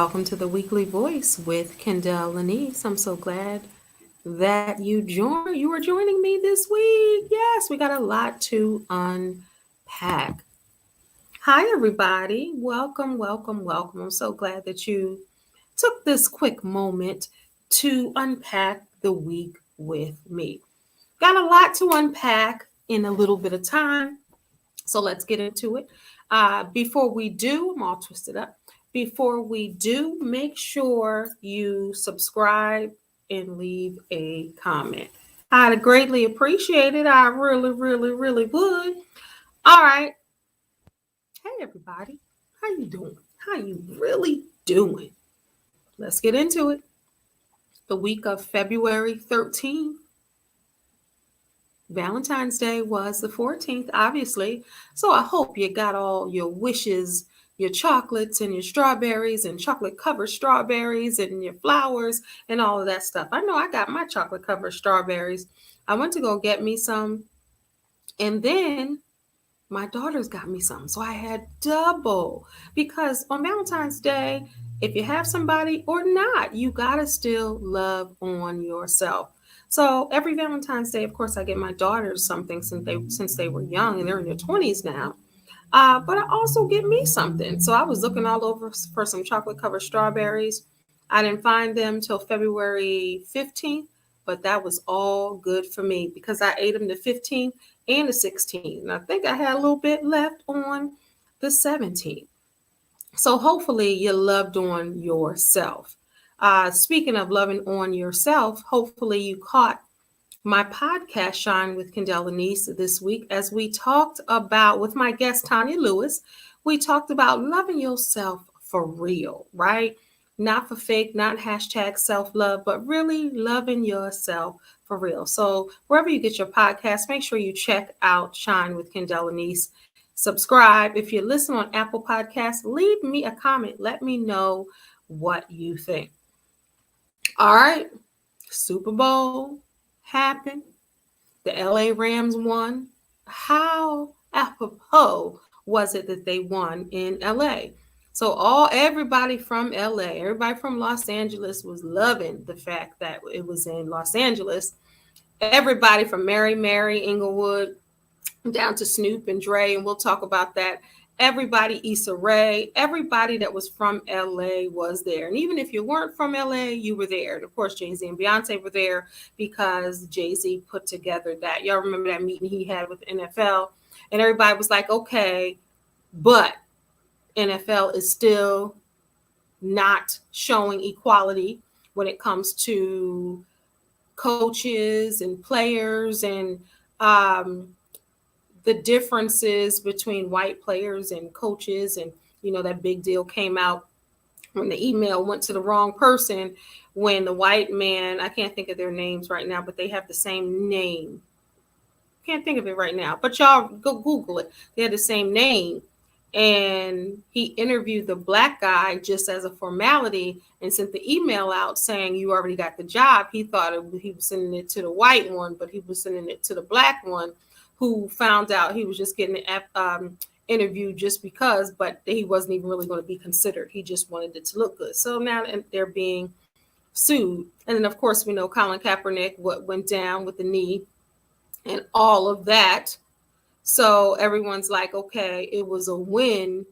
Welcome to the Weekly Voice with Kendéll Lenice. I'm so glad that you are joining me this week. Yes, we got a lot to unpack. Hi, everybody. Welcome, welcome, welcome. I'm so glad that you took this quick moment to unpack the week with me. Got a lot to unpack in a little bit of time. So let's get into it. Before we do, I'm all twisted up. Before we do, make sure you subscribe and leave a comment. I'd greatly appreciate it. I really, really, really would. All right. Hey, everybody. How you doing? How you really doing? Let's get into it. The week of February 13th. Valentine's Day was the 14th, obviously. So I hope you got all your wishes, your chocolates and your strawberries and chocolate covered strawberries and your flowers and all of that stuff. I know I got my chocolate covered strawberries. I went to go get me some, and then my daughters got me some. So I had double because on Valentine's Day, if you have somebody or not, you got to still love on yourself. So every Valentine's Day, of course, I get my daughters something since they were young and they're in their 20s now. But I also get me something. So I was looking all over for some chocolate covered strawberries. I didn't find them till February 15th, but that was all good for me because I ate them the 15th and the 16th. And I think I had a little bit left on the 17th. So hopefully you loved on yourself. Speaking of loving on yourself, hopefully you caught my podcast Shine with Kendéll Lenice this week as we talked about with my guest Tanya Lewis. We talked about loving yourself for real, right? Not for fake, not hashtag self-love, but really loving yourself for real. So wherever you get your podcast, make sure you check out Shine with Kendéll Lenice. Subscribe. If you listen on Apple Podcasts, leave me a comment. Let me know what you think. All right. Super Bowl happened. The LA Rams won. How apropos was it that they won in LA? So everybody from LA, everybody from Los Angeles was loving the fact that it was in Los Angeles. Everybody from Mary Inglewood down to Snoop and Dre, and we'll talk about that. Everybody, Issa Rae, everybody that was from LA was there. And even if you weren't from LA, you were there. And of course, Jay-Z and Beyonce were there because Jay-Z put together that. Y'all remember that meeting he had with the NFL? And everybody was like, okay, but NFL is still not showing equality when it comes to coaches and players and the differences between white players and coaches. And, that big deal came out when the email went to the wrong person, when the white man, I can't think of their names right now, but they have the same name. Can't think of it right now, but y'all go Google it. They had the same name. And he interviewed the black guy just as a formality and sent the email out saying, you already got the job. He thought he was sending it to the white one, but he was sending it to the black one, who found out he was just getting interviewed just because, but he wasn't even really going to be considered. He just wanted it to look good. So now they're being sued. And then, of course, we know Colin Kaepernick, what went down with the knee and all of that. So everyone's like, okay, it was a win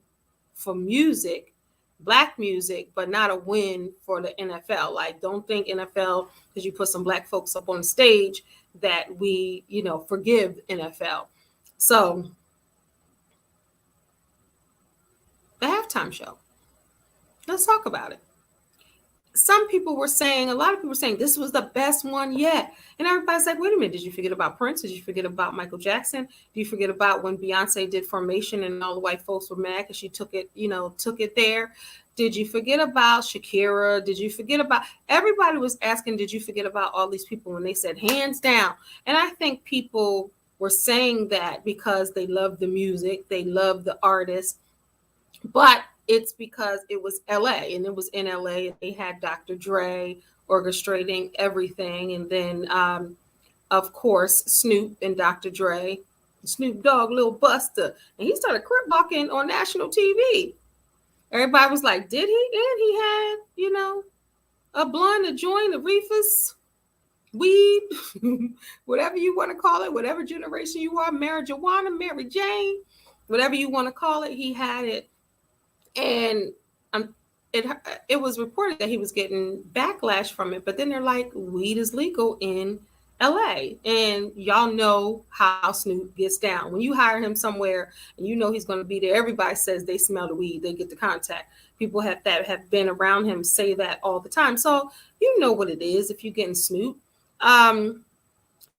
for music, black music, but not a win for the NFL. Like, don't think NFL, because you put some black folks up on the stage, that we, forgive NFL. So the halftime show, let's talk about it. A lot of people were saying this was the best one yet. And everybody's like, wait a minute, did you forget about Prince? Did you forget about Michael Jackson? Do you forget about when Beyonce did Formation and all the white folks were mad because she took it there? Did you forget about Shakira? Did you forget about, everybody was asking, did you forget about all these people when they said hands down? And I think people were saying that because they love the music, they love the artist, but it's because it was LA and it was in LA and they had Dr. Dre orchestrating everything. And then, of course, Snoop and Dr. Dre, Snoop Dogg, Lil Buster, and he started crip walking on national TV. Everybody was like, did he? And he had, a blunt, a joint, a reefus, weed, whatever you want to call it, whatever generation you are, marijuana, Mary Jane, whatever you want to call it, he had it. And it it was reported that he was getting backlash from it, but then they're like, weed is legal in LA, and y'all know how Snoop gets down. When you hire him somewhere and you know he's going to be there, everybody says they smell the weed, they get the contact. People that have been around him say that all the time, so you know what it is if you're getting Snoop. And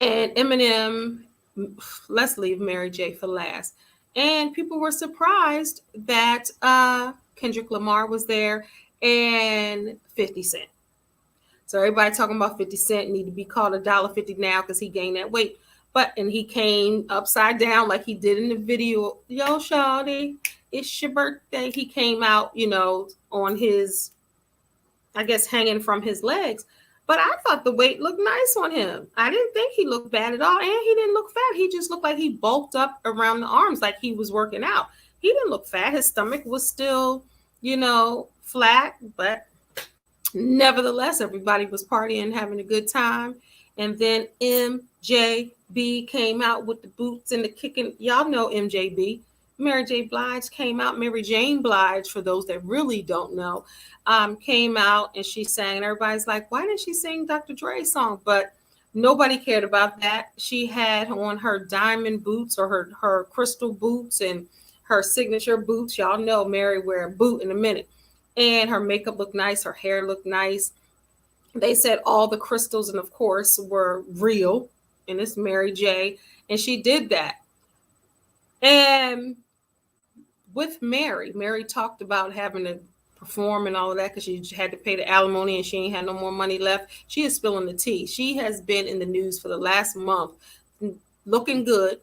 Eminem, let's leave Mary J for last. And people were surprised that Kendrick Lamar was there and 50 Cent. So everybody talking about 50 Cent need to be called $1.50 now because he gained that weight. And he came upside down like he did in the video. Yo, shawty, it's your birthday. He came out, on his, I guess, hanging from his legs. But I thought the weight looked nice on him. I didn't think he looked bad at all. And he didn't look fat. He just looked like he bulked up around the arms like he was working out. He didn't look fat. His stomach was still, flat. But nevertheless, everybody was partying, having a good time. And then MJB came out with the boots and the kicking. Y'all know MJB. Mary J. Blige came out. Mary Jane Blige, for those that really don't know, came out and she sang. And everybody's like, why didn't she sing Dr. Dre's song? But nobody cared about that. She had on her diamond boots or her crystal boots and her signature boots. Y'all know Mary wear a boot in a minute. And her makeup looked nice. Her hair looked nice. They said all the crystals and of course were real. And it's Mary J. And she did that. And with Mary talked about having to perform and all of that because she had to pay the alimony and she ain't had no more money left. She is spilling the tea. She has been in the news for the last month looking good,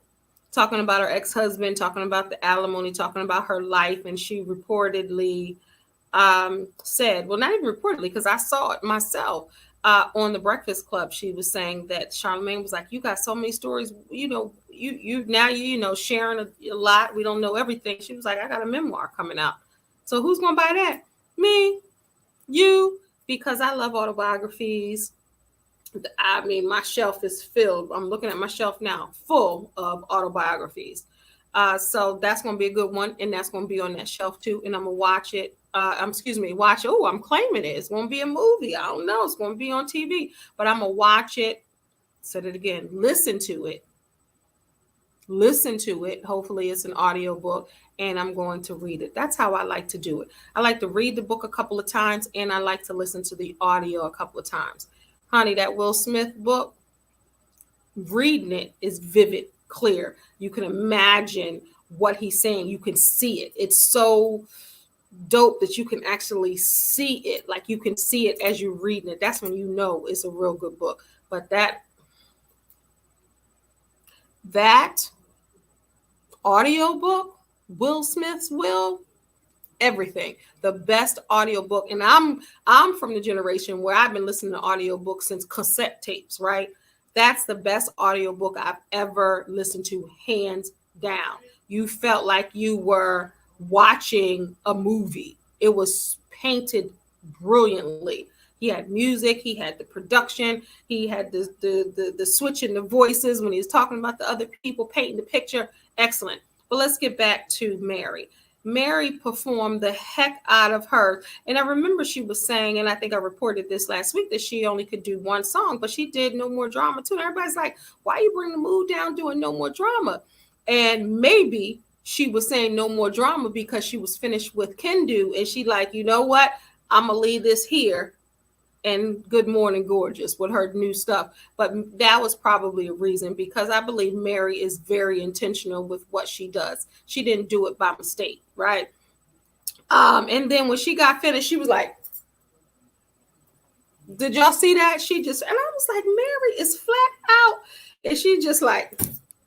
talking about her ex-husband, talking about the alimony, talking about her life. And she reportedly said, well, not even reportedly, because I saw it myself on the Breakfast Club. She was saying that Charlamagne was like, you got so many stories, you now sharing a lot. We don't know everything. She was like, I got a memoir coming out. So who's going to buy that? Me, you, because I love autobiographies. I mean, my shelf is filled. I'm looking at my shelf now, full of autobiographies. So that's going to be a good one. And that's going to be on that shelf too. And I'm going to watch it. Watch it. Oh, I'm claiming it. It's going to be a movie. I don't know. It's going to be on TV, but I'm going to watch it. Said it again. Listen to it. Hopefully it's an audio book and I'm going to read it. That's how I like to do it. I like to read the book a couple of times and I like to listen to the audio a couple of times. Honey, that Will Smith book, reading it is vivid, clear. You can imagine what he's saying. You can see it. It's so dope that you can actually see it. Like you can see it as you're reading it. That's when you know it's a real good book. But that audio book, Will Smith's Will, everything. The best audio book. And I'm from the generation where I've been listening to audiobooks since cassette tapes, right? That's the best audiobook I've ever listened to, hands down. You felt like you were watching a movie. It was painted brilliantly. He had music, he had the production, he had the switch in the voices when he was talking about the other people, painting the picture. Excellent. But let's get back to Mary. Mary performed the heck out of her. And I remember she was saying, and I think I reported this last week, that she only could do one song, but she did No More Drama too. And everybody's like, why you bring the mood down doing No More Drama? And maybe she was saying No More Drama because she was finished with Kendéll. And she like, you know what? I'm going to leave this here. And Good Morning Gorgeous with her new stuff. But that was probably a reason, because I believe Mary is very intentional with what she does. She didn't do it by mistake, right? And then when she got finished, she was like, did y'all see that? And I was like, Mary is flat out. And she just like,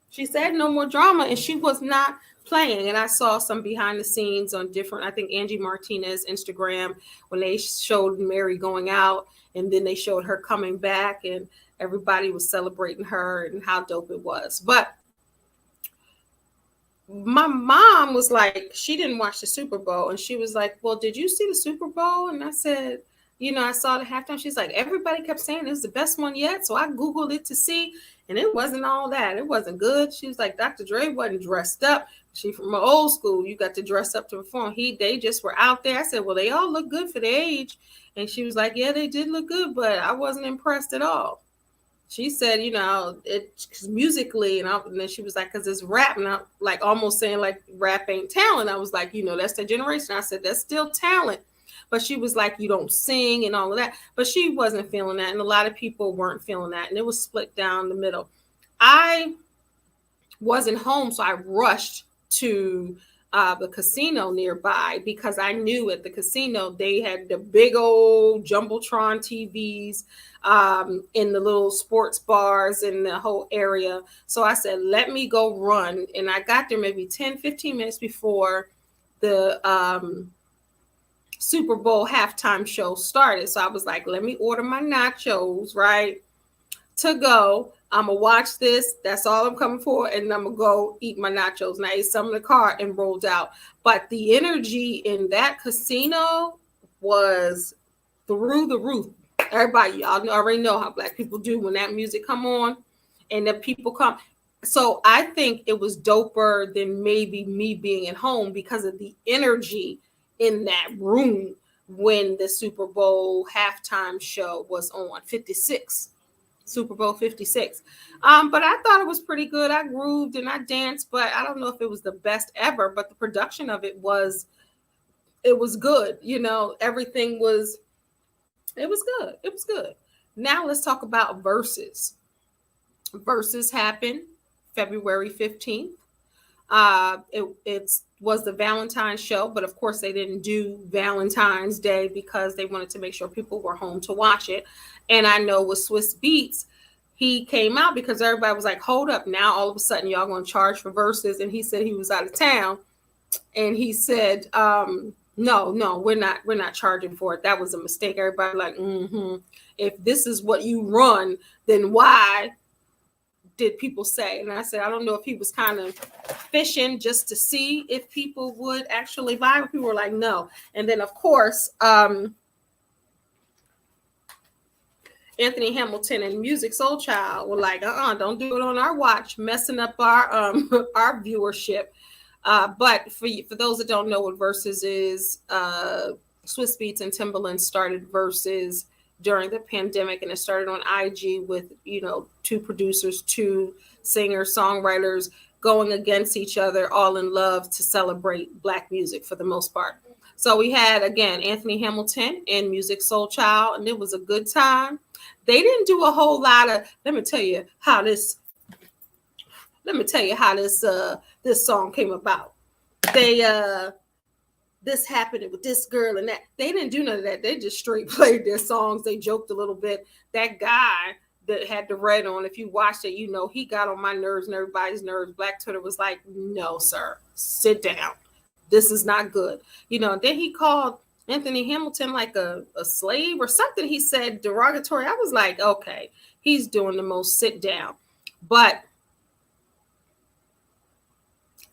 she said No More Drama, and she was not playing. And I saw some behind the scenes on different, I think Angie Martinez Instagram, when they showed Mary going out and then they showed her coming back and everybody was celebrating her and how dope it was. But my mom was like, she didn't watch the Super Bowl, and she was like, well, did you see the Super Bowl? And I said, I saw the halftime. She's like, everybody kept saying it was the best one yet, so I Googled it to see, and it wasn't all that. It wasn't good. She was like, Dr. Dre wasn't dressed up. She from an old school. You got to dress up to perform. They just were out there. I said, well, they all look good for their age. And she was like, yeah, they did look good, but I wasn't impressed at all. She said, it's musically, and then she was like, because it's rap, and I'm like almost saying like rap ain't talent. I was like, that's the generation. I said, that's still talent. But she was like, you don't sing and all of that. But she wasn't feeling that, and a lot of people weren't feeling that, and it was split down the middle. I wasn't home, so I rushed to the casino nearby because I knew at the casino they had the big old jumbotron TVs in the little sports bars in the whole area. So I said, let me go run. And I got there maybe 10, 15 minutes before the Super Bowl halftime show started. So I was like, let me order my nachos, right, to go. I'm going to watch this. That's all I'm coming for. And I'm going to go eat my nachos. And I ate some in the car and rolled out. But the energy in that casino was through the roof. Everybody, y'all already know how Black people do when that music come on and the people come. So I think it was doper than maybe me being at home because of the energy in that room when the Super Bowl halftime show was on. 56. Super Bowl 56. But I thought it was pretty good. I grooved and I danced, but I don't know if it was the best ever, but the production of it was good. Everything was, it was good. It was good. Now let's talk about Versus. Versus happened February 15th. It was the Valentine's show, but of course they didn't do Valentine's Day because they wanted to make sure people were home to watch it. And I know with Swiss Beats, he came out because everybody was like, hold up, now all of a sudden y'all going to charge for Versus. And he said he was out of town. And he said, no, we're not charging for it. That was a mistake. Everybody like, if this is what you run, then why did people say? And I said, I don't know if he was kind of fishing just to see if people would actually buy it. People were like, no. And then of course, Anthony Hamilton and Music Soul Child were like, don't do it on our watch, messing up our our viewership. But for those that don't know what Versus is, Swiss Beats and Timbaland started Versus during the pandemic, and it started on IG with, two producers, two singers, songwriters going against each other, all in love to celebrate Black music for the most part. So we had, again, Anthony Hamilton and Music Soul Child, and it was a good time. They didn't do a whole lot of, let me tell you how this this song came about. This happened with this girl and that. They didn't do none of that. They just straight played their songs. They joked a little bit. That guy that had the red on, if you watched it, he got on my nerves and everybody's nerves. Black Twitter was like, no, sir, sit down. This is not good. Then he called Anthony Hamilton like a slave or something. He said derogatory. I was like, okay, he's doing the most sit down. But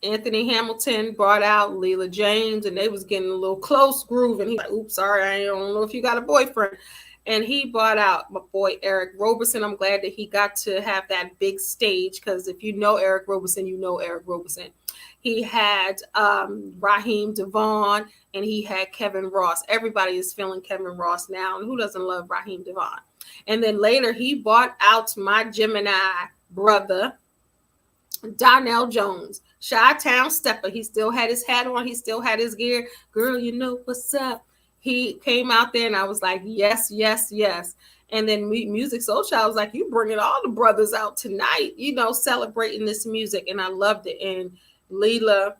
Anthony Hamilton brought out Leela James, and they was getting a little close groove. And he's like, oops, sorry, I don't know if you got a boyfriend. And he brought out my boy, Eric Roberson. I'm glad that he got to have that big stage, because if you know Eric Roberson, you know Eric Roberson. He had Raheem DeVaughn, and he had Kevin Ross. Everybody is feeling Kevin Ross now. And who doesn't love Raheem DeVaughn? And then later he brought out my Gemini brother, Donnell Jones, Chi-Town Stepper. He still had his hat on. He still had his gear. Girl, you know what's up. He came out there and I was like, yes, yes, yes. And then Music Soul Child was like, you bringing all the brothers out tonight, celebrating this music. And I loved it. And Leela,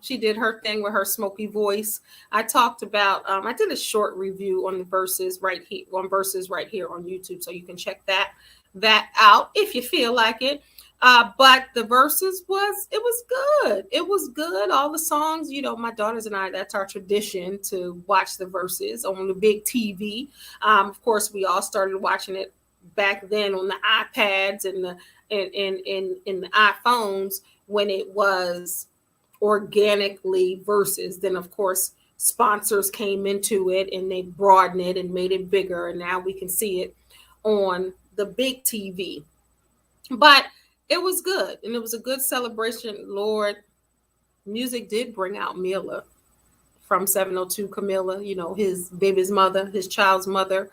she did her thing with her smoky voice. I talked about, I did a short review on the Versus right here on YouTube. So you can check that out if you feel like it. But the Versus was good. It was good. All the songs, my daughters and I, that's our tradition to watch the Versus on the big TV. Of course, we all started watching it back then on the iPads and the iPhones, when it was organically versus then of course sponsors came into it and they broadened it and made it bigger, and now we can see it on the big TV. But it was good, and it was a good celebration. Lord, music did bring out Mila from 702 Camilla, his baby's mother, his child's mother.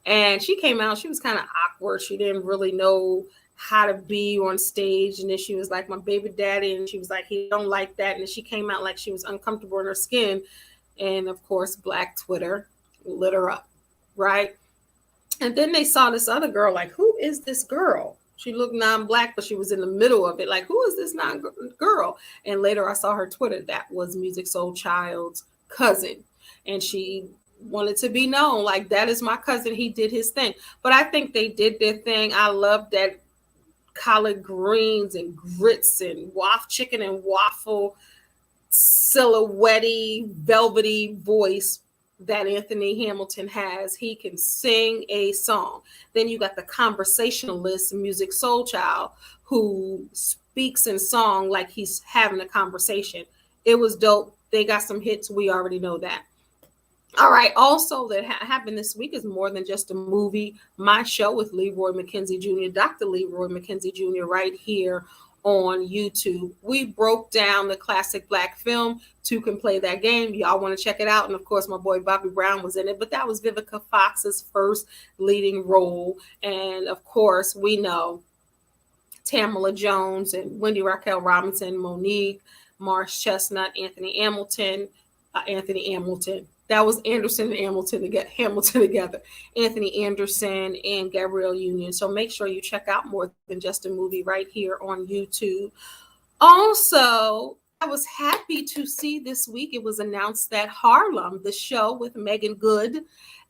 And she came out, she was kind of awkward. She didn't really know how to be on stage. And then she was like, my baby daddy. And she was like, he don't like that. And then she came out like she was uncomfortable in her skin. And of course, Black Twitter lit her up, right? And then they saw this other girl, like, who is this girl? She looked non-Black, but she was in the middle of it. Like, who is this girl? And later I saw her Twitter. That was Musiq Soulchild's cousin. And she wanted to be known, like, that is my cousin. He did his thing. But I think they did their thing. I love that collard greens and grits and chicken and waffle silhouette-y, velvety voice that Anthony Hamilton has. He can sing a song. Then you got the conversationalist Musiq Soulchild, who speaks in song like he's having a conversation. It was dope. They got some hits. We already know that. All right. Also, that happened this week is More Than Just a Movie, my show with Leroy McKenzie Jr., Dr. Leroy McKenzie Jr., right here on YouTube. We broke down the classic Black film, Two Can Play That Game. Y'all want to check it out. And of course, my boy Bobby Brown was in it, but that was Vivica Fox's first leading role. And of course, we know Tamala Jones and Wendy Raquel Robinson, Monique, Marsh Chestnut, Anthony Hamilton. That was Anderson and Hamilton together. Anthony Anderson and Gabrielle Union. So make sure you check out More Than Just a Movie right here on YouTube. Also, I was happy to see this week it was announced that Harlem, the show with Megan Good,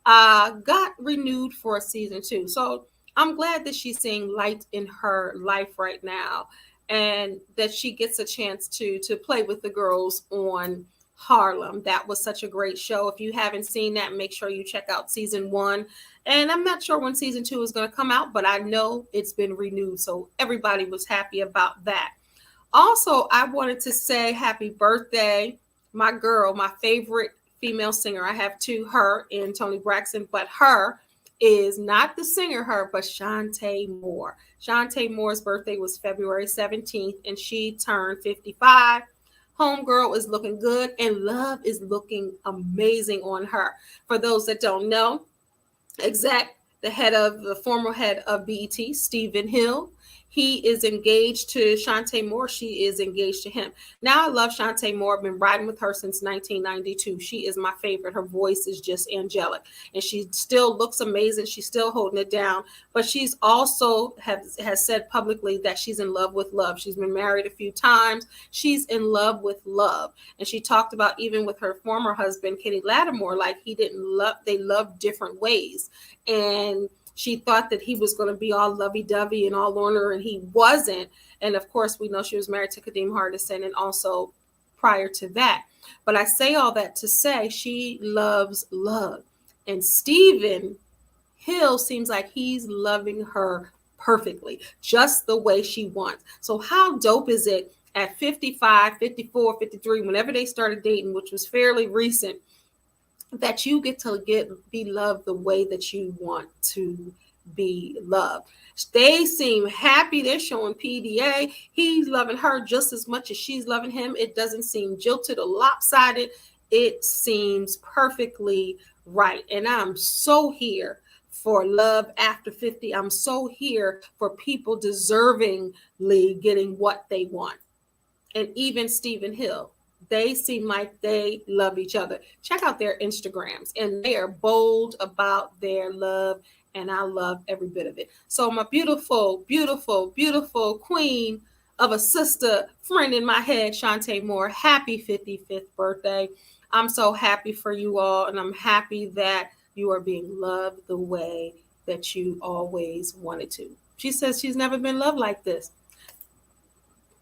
got renewed for a season 2. So I'm glad that she's seeing light in her life right now, and that she gets a chance to play with the girls on Harlem. That was such a great show. If you haven't seen that, make sure you check out season 1. And I'm not sure when season 2 is going to come out, but I know it's been renewed. So everybody was happy about that. Also, I wanted to say happy birthday, my girl, my favorite female singer. I have 2, her and Toni Braxton, but her is not the singer, but Shantae Moore. Shantae Moore's birthday was February 17th, and she turned 55. Homegirl is looking good, and love is looking amazing on her. For those that don't know, the former head of BET, Stephen Hill, he is engaged to Shantae Moore. She is engaged to him. Now, I love Shantae Moore. I've been riding with her since 1992. She is my favorite. Her voice is just angelic, and she still looks amazing. She's still holding it down, but she's also has said publicly that she's in love with love. She's been married a few times. She's in love with love, and she talked about even with her former husband, Kenny Lattimore, like they loved different ways, and she thought that he was going to be all lovey-dovey and all on her, and he wasn't. And of course, we know she was married to Kadeem Hardison, and also prior to that. But I say all that to say she loves love. And Stephen Hill seems like he's loving her perfectly, just the way she wants. So how dope is it at 55, 54, 53, whenever they started dating, which was fairly recent, that you get to be loved the way that you want to be loved. They seem happy. They're showing PDA. He's loving her just as much as she's loving him. It doesn't seem jilted or lopsided. It seems perfectly right. And I'm so here for love after 50. I'm so here for people deservingly getting what they want. And even Stephen Hill, they seem like they love each other. Check out their Instagrams, and they are bold about their love, and I love every bit of it. So my beautiful, beautiful, beautiful queen of a sister, friend in my head, Shantae Moore, happy 55th birthday. I'm so happy for you all, and I'm happy that you are being loved the way that you always wanted to. She says she's never been loved like this.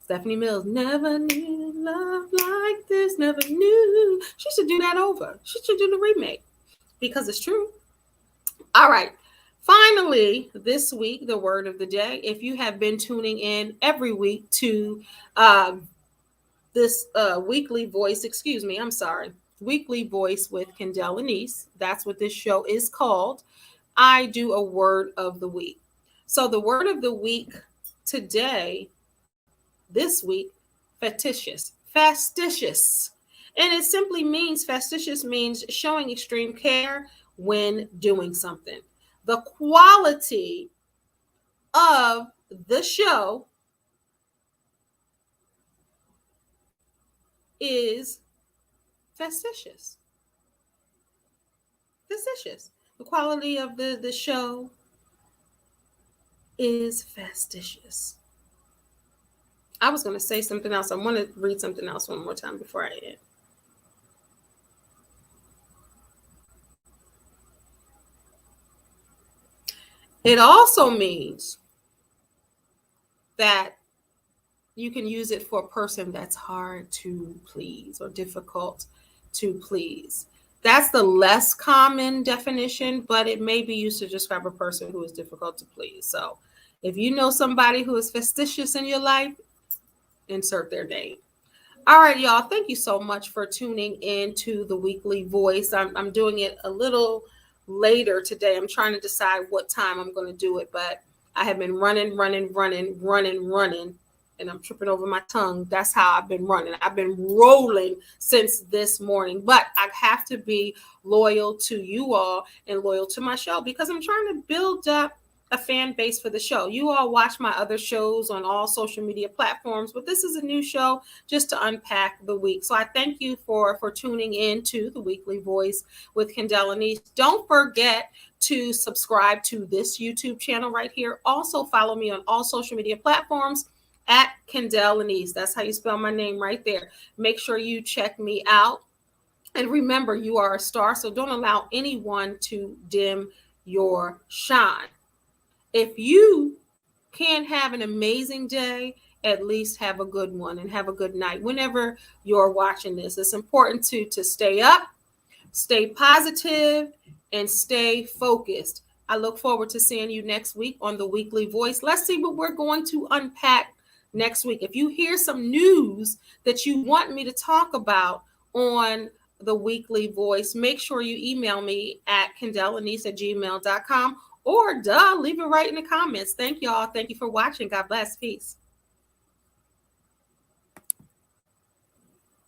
Stephanie Mills, never knew love like this, never knew. She should do that over. She should do the remake because it's true. All right. Finally, this week, the word of the day. If you have been tuning in every week to this weekly voice, weekly voice with Kendéll Lenice, that's what this show is called. I do a word of the week. So the word of the week today, this week, fastidious. And it simply means, fastidious means showing extreme care when doing something. The quality of the show is fastidious. Fastidious. The quality of the show is fastidious. I was going to say something else. I want to read something else one more time before I end. It also means that you can use it for a person that's hard to please or difficult to please. That's the less common definition, but it may be used to describe a person who is difficult to please. So if you know somebody who is fastidious in your life, insert their name. All right, y'all. Thank you so much for tuning in to the weekly voice. I'm doing it a little later today. I'm trying to decide what time I'm going to do it, but I have been running, and I'm tripping over my tongue. That's how I've been running. I've been rolling since this morning, but I have to be loyal to you all and loyal to my show because I'm trying to build up a fan base for the show. You all watch my other shows on all social media platforms, but this is a new show just to unpack the week. So I thank you for tuning in to the weekly voice with Kendéll Lenice. Don't forget to subscribe to this YouTube channel right here. Also follow me on all social media platforms at Kendéll Lenice. That's how you spell my name right there. Make sure you check me out. And remember, you are a star, so don't allow anyone to dim your shine. If you can't have an amazing day, at least have a good one and have a good night. Whenever you're watching this, it's important to stay up, stay positive, and stay focused. I look forward to seeing you next week on the Weekly Voice. Let's see what we're going to unpack next week. If you hear some news that you want me to talk about on the Weekly Voice, make sure you email me at kendelllenice@gmail.com or leave it right in the comments. Thank y'all. Thank you for watching. God bless. Peace.